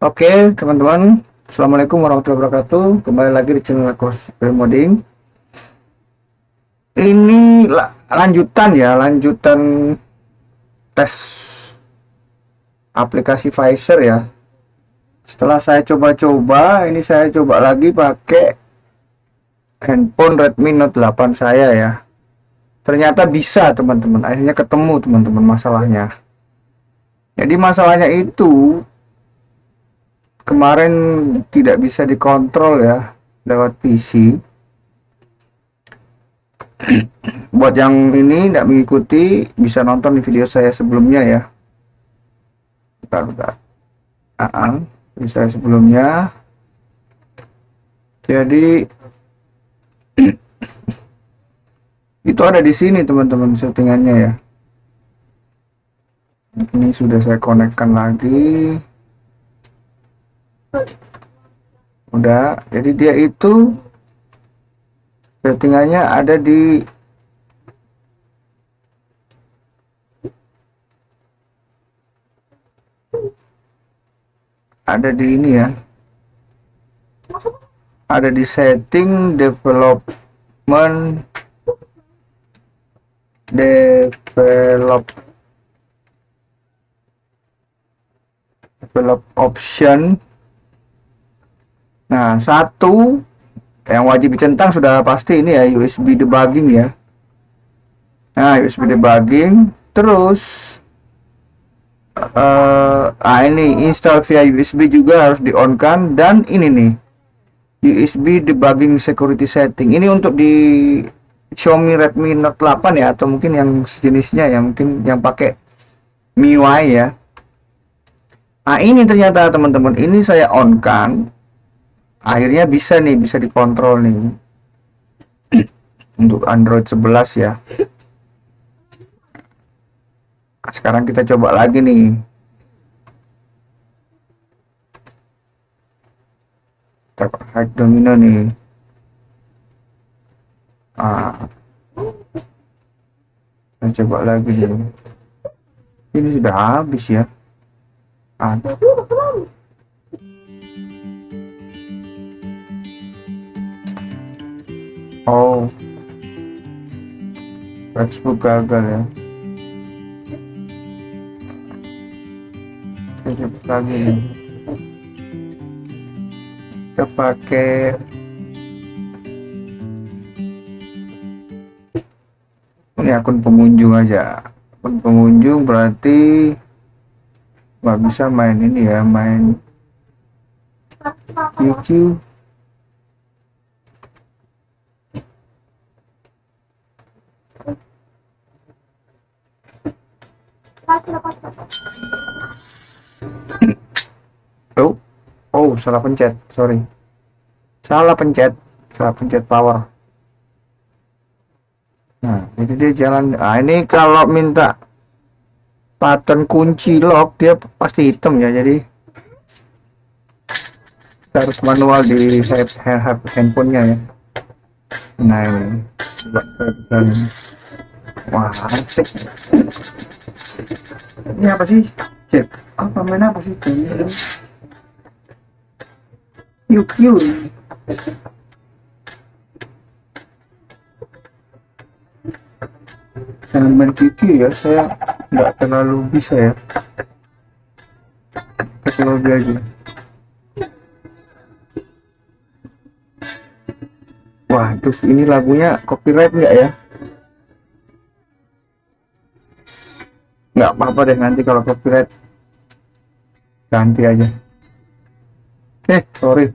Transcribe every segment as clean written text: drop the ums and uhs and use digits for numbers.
Oke, teman-teman, assalamualaikum warahmatullahi wabarakatuh. Kembali lagi di channel Coach Modding. Ini lanjutan tes aplikasi Pfizer ya. Setelah saya coba-coba, ini saya coba lagi pakai handphone Redmi Note 8 saya ya. Ternyata bisa, teman-teman. Akhirnya ketemu, teman-teman, masalahnya. Jadi masalahnya itu kemarin tidak bisa dikontrol ya lewat PC. Buat yang ini tidak mengikuti, bisa nonton di video saya sebelumnya ya. Bentar. Video saya sebelumnya. Jadi itu ada di sini, teman-teman, settingannya ya. Ini sudah saya konekkan lagi. Udah, jadi dia itu settingannya ada di ini ya. Ada di setting develop option. Nah, satu yang wajib dicentang sudah pasti ini ya, USB debugging ya. Nah, USB debugging, terus ini install via USB juga harus di on kan, dan ini nih USB debugging security setting. Ini untuk di Xiaomi Redmi Note 8 ya, atau mungkin yang sejenisnya ya, mungkin yang pakai MIUI ya. Nah, ini ternyata, teman-teman, ini saya on kan, akhirnya bisa dikontrol nih untuk Android 11 ya. Nah, sekarang kita coba lagi nih. Kita hack domino nih. Kita coba lagi nih. Ini sudah habis ya. Oh, Facebook gagal ya. Kita coba lagi nih. Kita pakai ini akun pengunjung aja. Akun pengunjung berarti nggak bisa main ini ya, main QQ. Salah pencet, salah pencet power. Nah, jadi dia jalan. Ini kalau minta pattern kunci lock dia pasti hitam ya, jadi kita harus manual di handphonenya ya. Nah, ini wah, asik. Ini apa sih? Main apa sih? QQ. Jangan main QQ ya, saya nggak terlalu bisa ya. Teknologi aja. Wah, terus ini lagunya copyright nggak ya? Nggak apa-apa deh, nanti kalau copyright ganti aja. Sorry.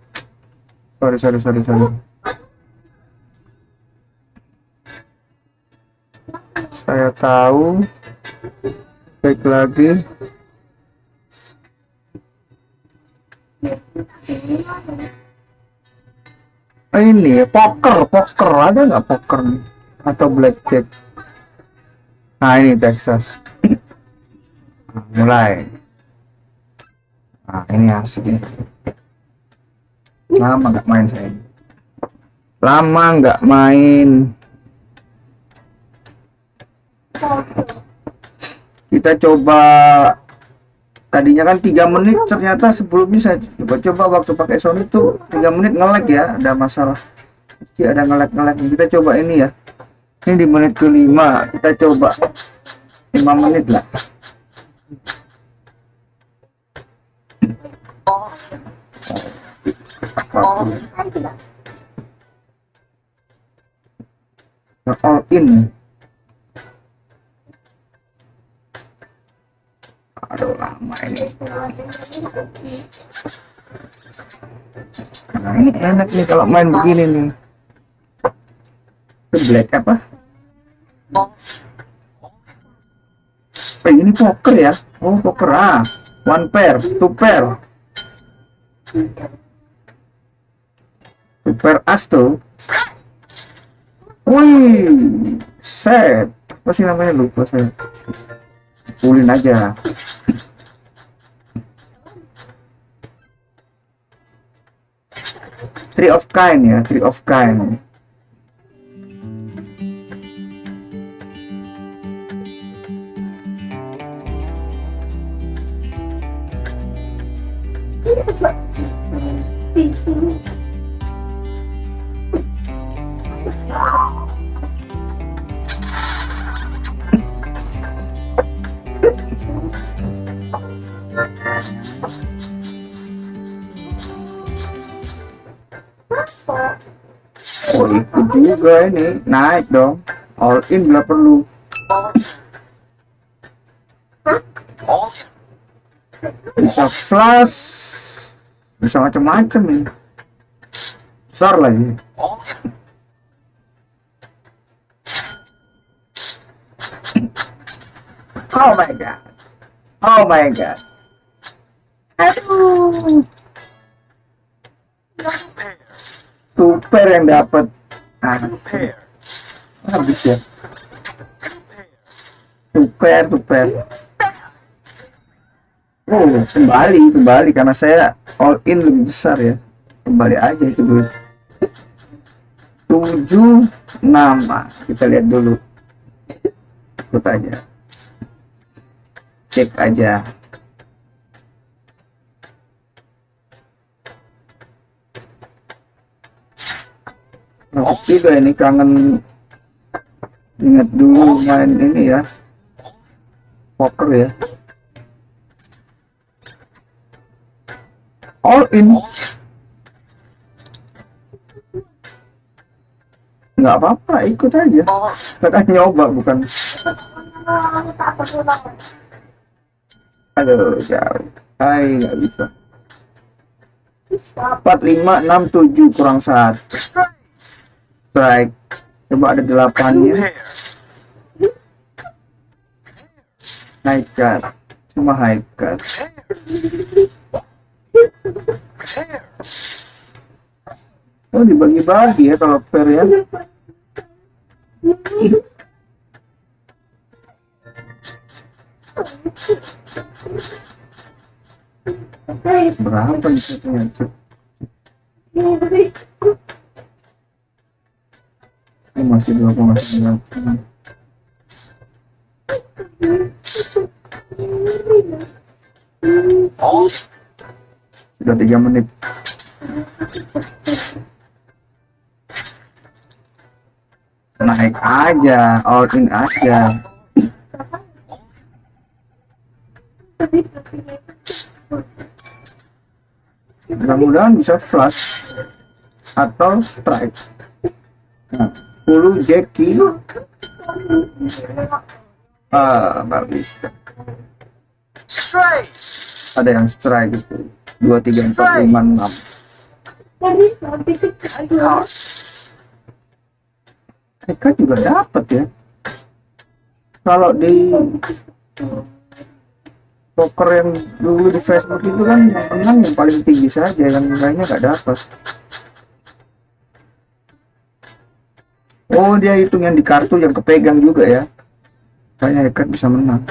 Saya tahu. Baik lagi. Ini poker ada nggak poker nih? Atau blackjack? Nah, ini Texas. Mulai. Nah, ini asik nih. Lama nggak main. Kita coba tadinya kan 3 menit, ternyata sebelumnya saya coba waktu pakai Sony itu 3 menit nge-lag ya, ada masalah, pasti ada nge-lag. Kita coba ini ya, ini di menit ke-5, kita coba 5 menit lah. All in. Aduh, lama ini. Nah, ini enak nih kalau main begini nih. Itu black apa? Ini poker ya? Oh, poker. One pair, two pair. Two pair as tuh. Wih, set. Apa sih namanya, lupa saya. Pulin aja. Three of kind ya, three of kind. Oh, ikut juga ini, naik dong. All in nggak perlu. Bisa flash, bisa macam-macam ini. Besar lagi. Oh my god. Oh my god. Aduh. Super yang dapat. Habis ya. Super. Oh, kembali karena saya all in lebih besar ya. Kembali aja itu duit. 7 nama. Kita lihat dulu. Ikut aja. Cek aja. Nah, juga ini kangen, ingat dulu main ini ya, poker ya. All in. Nggak apa-apa, ikut aja. Kita nyoba bukan. Aduh, jauh. Hai, nggak bisa. 4, 5, 6, 7 kurang 1. Strike. Coba ada 8-nya. High card. Cuma high card. Oh, dibagi-bagi ya kalau pair ya. Berapa nih katanya? Ini masih 2,9. Sudah 3 menit. Naik aja, all in aja. Mudah-mudahan bisa flush atau strike. Nah, 10 Jackie. Nggak bisa. Ada yang strike itu 2, 3, 4, 5, 6. Mereka juga dapat ya. Kalau di poker yang dulu di Facebook itu kan yang menang yang paling tinggi saja, yang lainnya nggak dapat. Oh, dia hitung yang di kartu yang kepegang juga ya. Kayaknya Hekat bisa menang.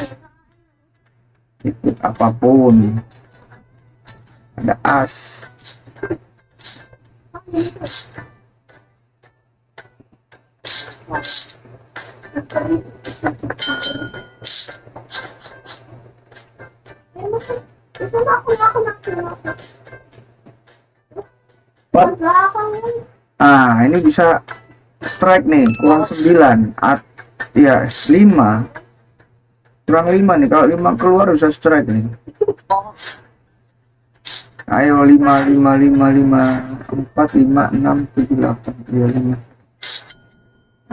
Ikut apapun. Ada as. What? Ini bisa strike nih, kurang 9. Ya, 5. Kurang 5 nih, kalau 5 keluar bisa strike nih. Ayo 5, 5, 5, 5, 4, 5, 6, 7, 8, 2, 5.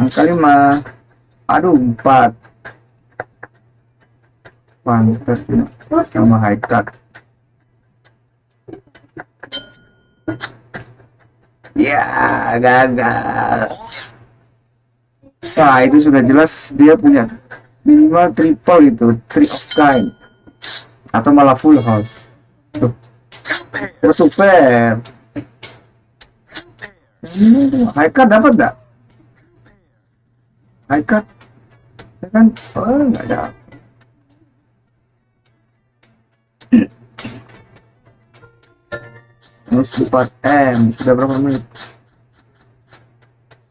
Angka 5. Aduh, 4. Pantes ya, sama high cut. Ya, gagal. Nah, itu sudah jelas dia punya minimal triple itu, 3 of kind. Atau malah full house. Tuh, super. High cut dapat nggak? High cut, ya kan? Oh, nggak ada. Minus 4 M, sudah berapa menit?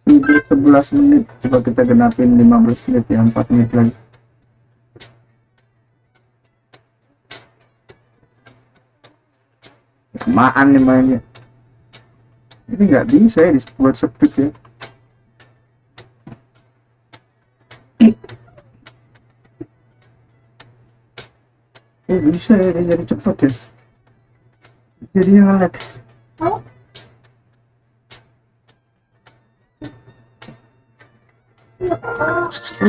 Sudah 11 menit. Coba kita genapin 15 menit ya, 4 menit lagi. Kemaan nih mainnya. Ini nggak bisa ya buat speed ya. Bisa ya dia jadi cepat ya. Jadi yang ngelag.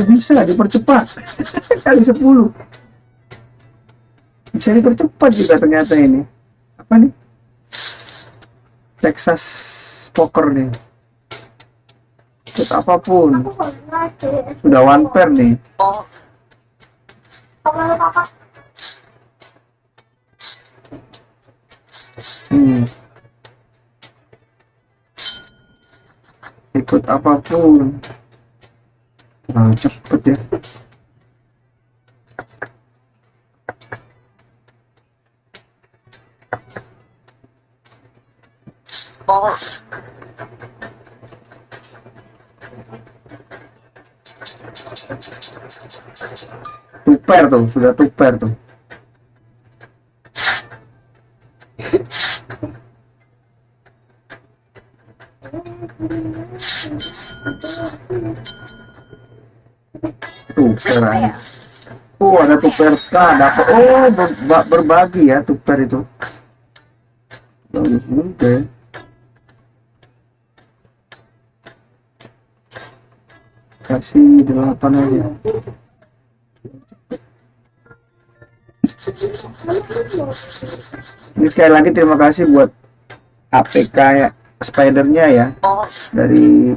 Bisa dipercepat kali 10. Bisa dipercepat juga ternyata ini. Apa nih? Texas Poker nih. Ikut apapun. Sudah one pair nih. Ikut apapun. Terlalu cepet ya. Tuper tuh, sudah tuper tuh. Tuper aja. Oh, ada tuper dapat. Oh, berbagi ya tuper itu. Bagus juga ya. Kasih 8 aja. Ini sekali lagi terima kasih buat APK ya, spidernya ya, dari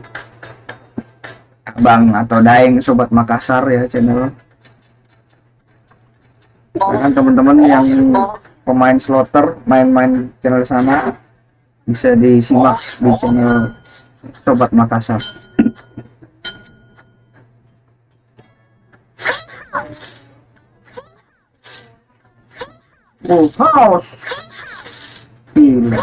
Abang atau Daeng Sobat Makassar ya channel. Kan teman-teman yang pemain slotter main-main channel sana bisa disimak di channel Sobat Makassar. Oh, house. Gila.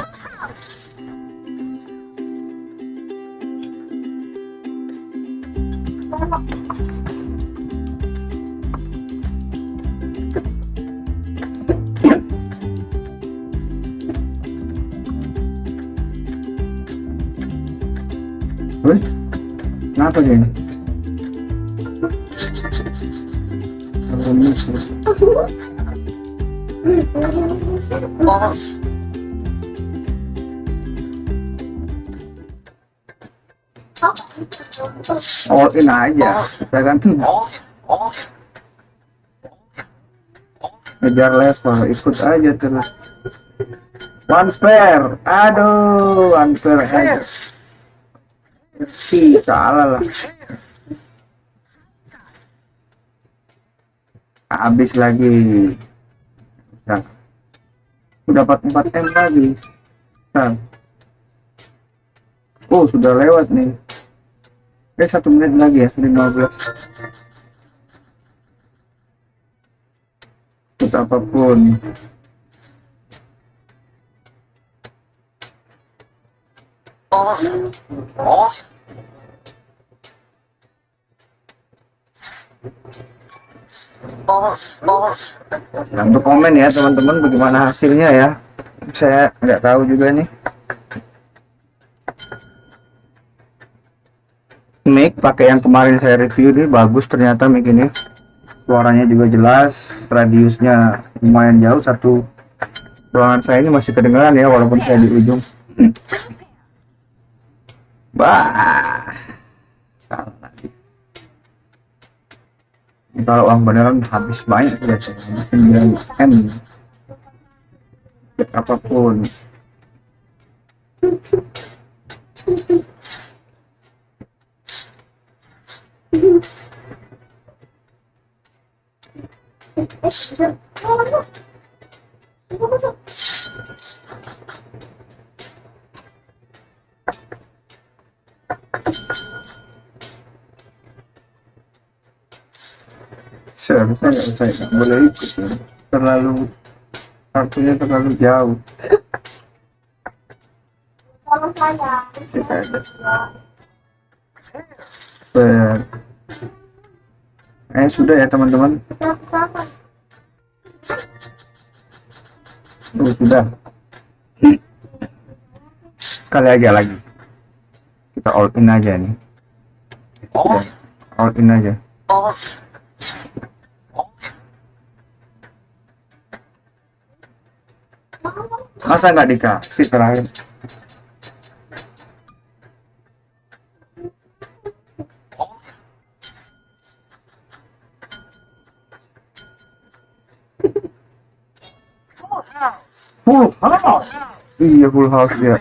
Wih, kenapa gini? All in aja, kita kan ngejar level, ikut aja terus. One pair, aduh, one pair aja. Salah lah. Habis lagi. Nah, udah dapat 4 M lagi. Nah. Oh, sudah lewat nih. 1 menit lagi ya, 15. Ikut apapun. Nah, untuk komen ya teman-teman bagaimana hasilnya ya. Saya nggak tahu juga nih. Mic pakai yang kemarin saya review nih bagus ternyata mic ini. Suaranya juga jelas, radiusnya lumayan jauh, satu ruangan saya ini masih kedengaran ya walaupun saya di ujung. Bah. Kalau uang beneran habis banyak ya, 9 M apapun. Seharusnya nggak boleh ikut ya. Terlalu artinya terlalu jauh. Kita ada sudah ya teman-teman. Sudah. Sekali aja lagi. Kita all in aja nih. All in aja. Masa nggak dikasih terakhir? Full house. Iya full house ya.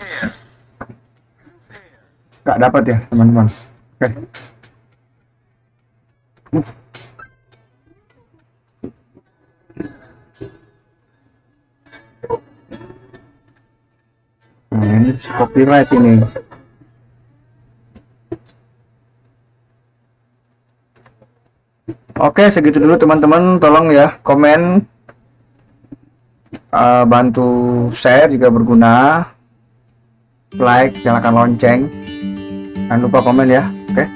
Nggak dapat ya teman-teman. Oke. Nah, ini copyright ini. Oke, segitu dulu teman-teman. Tolong ya komen, bantu share jika berguna, like, nyalakan lonceng, jangan lupa komen ya. Oke,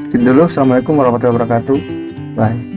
segitu dulu. Assalamualaikum warahmatullahi wabarakatuh. Bye.